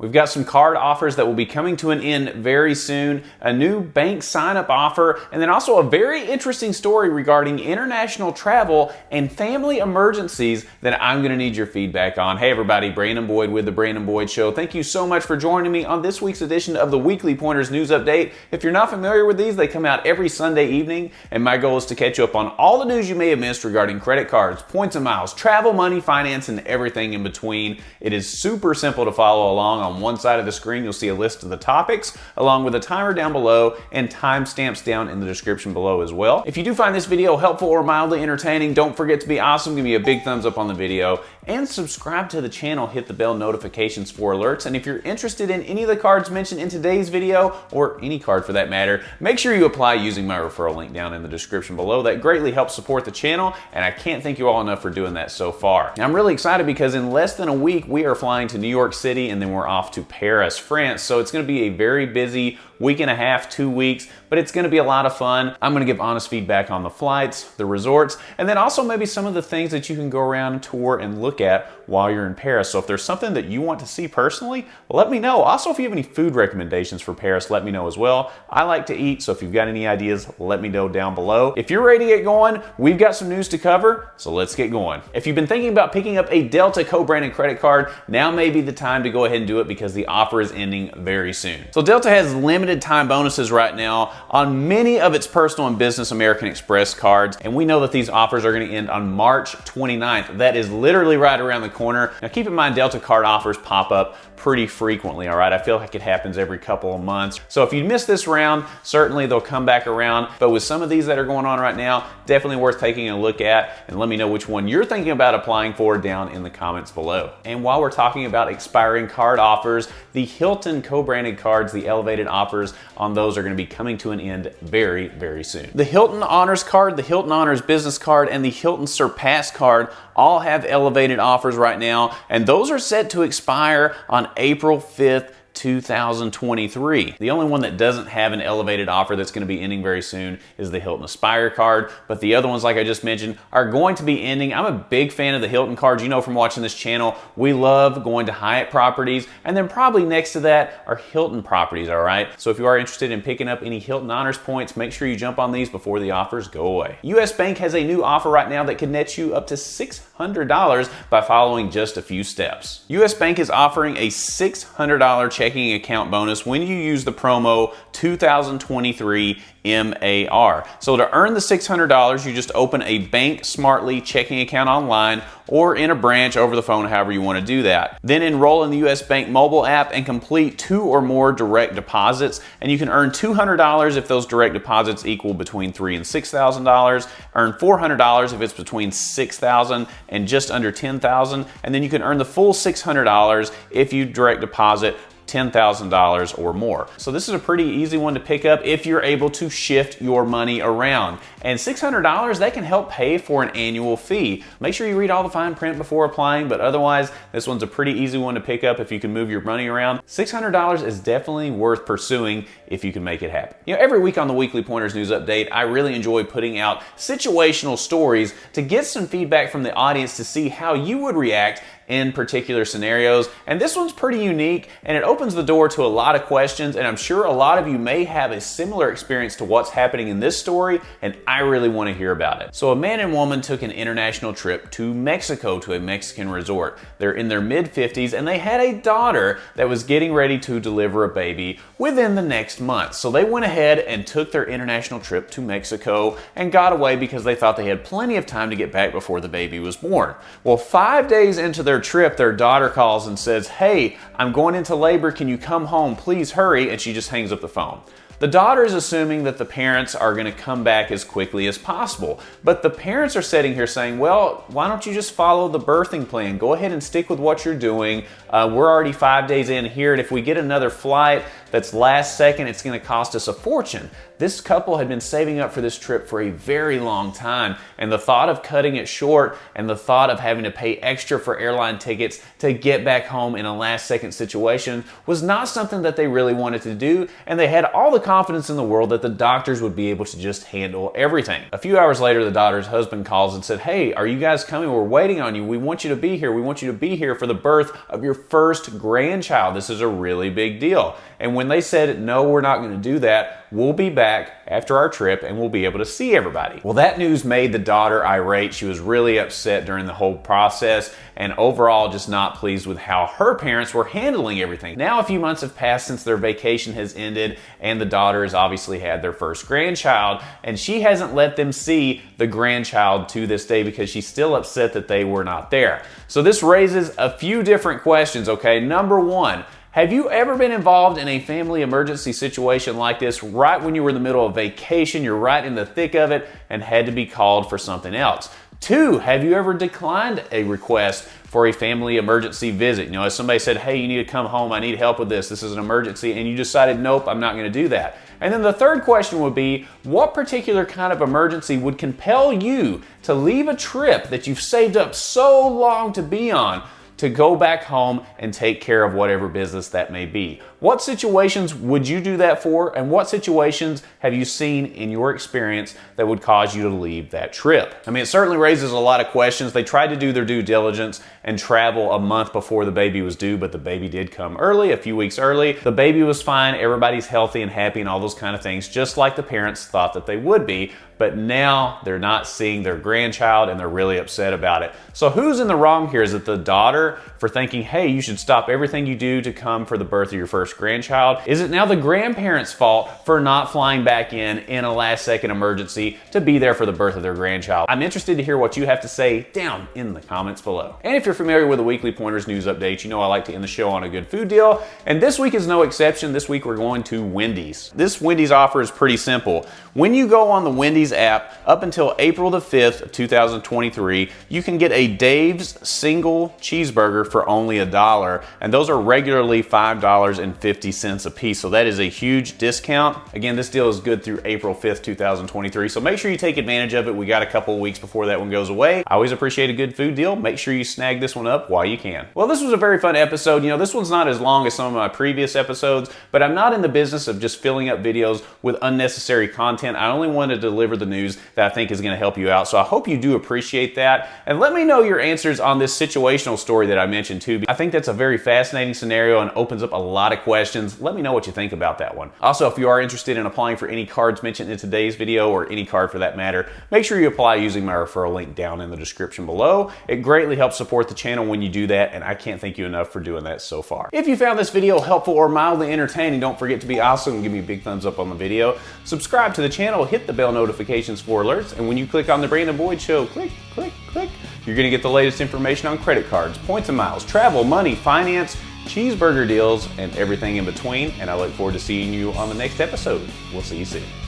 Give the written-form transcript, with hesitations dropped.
We've got some card offers that will be coming to an end very soon, a new bank sign-up offer, and then also a very interesting story regarding international travel and family emergencies that I'm going to need your feedback on. Hey everybody, Brandon Boyd with The Brandon Boyd Show. Thank you so much for joining me on this week's edition of the Weekly Pointers News Update. If you're not familiar with these, they come out every Sunday evening, and my goal is to catch you up on all the news you may have missed regarding credit cards, points and miles, travel, money, finance, and everything in between. It is super simple to follow along. On one side of the screen, you'll see a list of the topics, along with a timer down below and timestamps down in the description below as well. If you do find this video helpful or mildly entertaining, don't forget to be awesome. Give me a big thumbs up on the video and subscribe to the channel. Hit the bell notifications for alerts. And if you're interested in any of the cards mentioned in today's video, or any card for that matter, make sure you apply using my referral link down in the description below. That greatly helps support the channel, and I can't thank you all enough for doing that so far. Now, I'm really excited because in less than a week, we are flying to New York City, and then we're off to Paris, France. So it's going to be a very busy week and a half, 2 weeks, but it's going to be a lot of fun. I'm going to give honest feedback on the flights, the resorts, and then also maybe some of the things that you can go around and tour and look at while you're in Paris. So if there's something that you want to see personally, let me know. Also, if you have any food recommendations for Paris, let me know as well. I like to eat, so if you've got any ideas, let me know down below. If you're ready to get going, we've got some news to cover, so let's get going. If you've been thinking about picking up a Delta co-branded credit card, now may be the time to go ahead and do it because the offer is ending very soon. So Delta has limited time bonuses right now on many of its personal and business American Express cards, and we know that these offers are going to end on March 29th. That is literally right around the corner. Now keep in mind, Delta card offers pop up pretty frequently, all right? I feel like it happens every couple of months. So if you miss this round, certainly they'll come back around. But with some of these that are going on right now, definitely worth taking a look at, and let me know which one you're thinking about applying for down in the comments below. And while we're talking about expiring card offers, the Hilton co-branded cards, the elevated offers on those are going to be coming to an end very, very soon. The Hilton Honors card, the Hilton Honors Business card, and the Hilton Surpass card all have elevated offers right now, and those are set to expire on April 5th, 2023. The only one that doesn't have an elevated offer that's going to be ending very soon is the Hilton Aspire card, but the other ones, like I just mentioned, are going to be ending. I'm a big fan of the Hilton cards. You know from watching this channel, we love going to Hyatt properties, and then probably next to that are Hilton properties, all right? So if you are interested in picking up any Hilton Honors points, make sure you jump on these before the offers go away. US Bank has a new offer right now that can net you up to $600 by following just a few steps. US Bank is offering a $600 checking account bonus when you use the promo 2023 MAR. So to earn the $600, you just open a Bank Smartly checking account online or in a branch over the phone, however you want to do that. Then enroll in the US Bank mobile app and complete 2 or more direct deposits, and you can earn $200 if those direct deposits equal between $3,000 and $6,000. Earn $400 if it's between $6,000 and just under $10,000, and then you can earn the full $600 if you direct deposit $10,000 or more. So this is a pretty easy one to pick up if you're able to shift your money around. And $600, that can help pay for an annual fee. Make sure you read all the fine print before applying, but otherwise, this one's a pretty easy one to pick up if you can move your money around. $600 is definitely worth pursuing if you can make it happen. You know, every week on the Weekly Pointers News Update, I really enjoy putting out situational stories to get some feedback from the audience to see how you would react in particular scenarios. And this one's pretty unique, and it opens the door to a lot of questions, and I'm sure a lot of you may have a similar experience to what's happening in this story, and I really want to hear about it. So a man and woman took an international trip to Mexico, to a Mexican resort. They're in their mid-50s, and they had a daughter that was getting ready to deliver a baby within the next month. So they went ahead and took their international trip to Mexico and got away because they thought they had plenty of time to get back before the baby was born. Well, 5 days into their trip, their daughter calls and says, "Hey, I'm going into labor. Can you come home? Please hurry." And she just hangs up the phone. The daughter is assuming that the parents are going to come back as quickly as possible. But the parents are sitting here saying, well, why don't you just follow the birthing plan? Go ahead and stick with what you're doing. We're already 5 days in here, and if we get another flight that's last second, it's going to cost us a fortune. This couple had been saving up for this trip for a very long time, and the thought of cutting it short and the thought of having to pay extra for airline tickets to get back home in a last second situation was not something that they really wanted to do, and they had all the confidence in the world that the doctors would be able to just handle everything. A few hours later, the daughter's husband calls and said, "Hey, are you guys coming? We're waiting on you. We want you to be here. We want you to be here for the birth of your first grandchild. This is a really big deal. And when they said, no, we're not going to do that, we'll be back after our trip and we'll be able to see everybody. Well, that news made the daughter irate. She was really upset during the whole process and overall just not pleased with how her parents were handling everything. Now a few months have passed since their vacation has ended and the daughter has obviously had their first grandchild, and she hasn't let them see the grandchild to this day because she's still upset that they were not there. So this raises a few different questions, okay? Number one, have you ever been involved in a family emergency situation like this right when you were in the middle of vacation, you're right in the thick of it, and had to be called for something else? Two, have you ever declined a request for a family emergency visit? You know, if somebody said, hey, you need to come home, I need help with this is an emergency, and you decided, nope, I'm not going to do that. And then the third question would be, what particular kind of emergency would compel you to leave a trip that you've saved up so long to be on to go back home and take care of whatever business that may be? What situations would you do that for, and what situations have you seen in your experience that would cause you to leave that trip? I mean, it certainly raises a lot of questions. They tried to do their due diligence and travel a month before the baby was due, but the baby did come early, a few weeks early. The baby was fine, everybody's healthy and happy and all those kind of things, just like the parents thought that they would be. But now they're not seeing their grandchild and they're really upset about it. So who's in the wrong here? Is it the daughter for thinking, hey, you should stop everything you do to come for the birth of your first grandchild? Is it now the grandparents' fault for not flying back in a last-second emergency to be there for the birth of their grandchild? I'm interested to hear what you have to say down in the comments below. And if you're familiar with the Weekly Pointers news updates, you know I like to end the show on a good food deal. And this week is no exception. This week we're going to Wendy's. This Wendy's offer is pretty simple. When you go on the Wendy's app up until April the 5th of 2023, you can get a Dave's single cheeseburger for only $1, and those are regularly $5.50 a piece. So that is a huge discount. Again, this deal is good through April 5th, 2023. So make sure you take advantage of it. We got a couple of weeks before that one goes away. I always appreciate a good food deal. Make sure you snag this one up while you can. Well, this was a very fun episode. You know, this one's not as long as some of my previous episodes, but I'm not in the business of just filling up videos with unnecessary content. I only want to deliver the news that I think is going to help you out. So I hope you do appreciate that. And let me know your answers on this situational story that I mentioned too. I think that's a very fascinating scenario and opens up a lot of questions. Let me know what you think about that one. Also, if you are interested in applying for any cards mentioned in today's video, or any card for that matter, make sure you apply using my referral link down in the description below. It greatly helps support the channel when you do that, and I can't thank you enough for doing that so far. If you found this video helpful or mildly entertaining, don't forget to be awesome and give me a big thumbs up on the video. Subscribe to the channel, hit the bell notifications for alerts, and when you click on the Brandon Boyd Show, click, you're going to get the latest information on credit cards, points and miles, travel, money, finance, cheeseburger deals, and everything in between. And I look forward to seeing you on the next episode. We'll see you soon.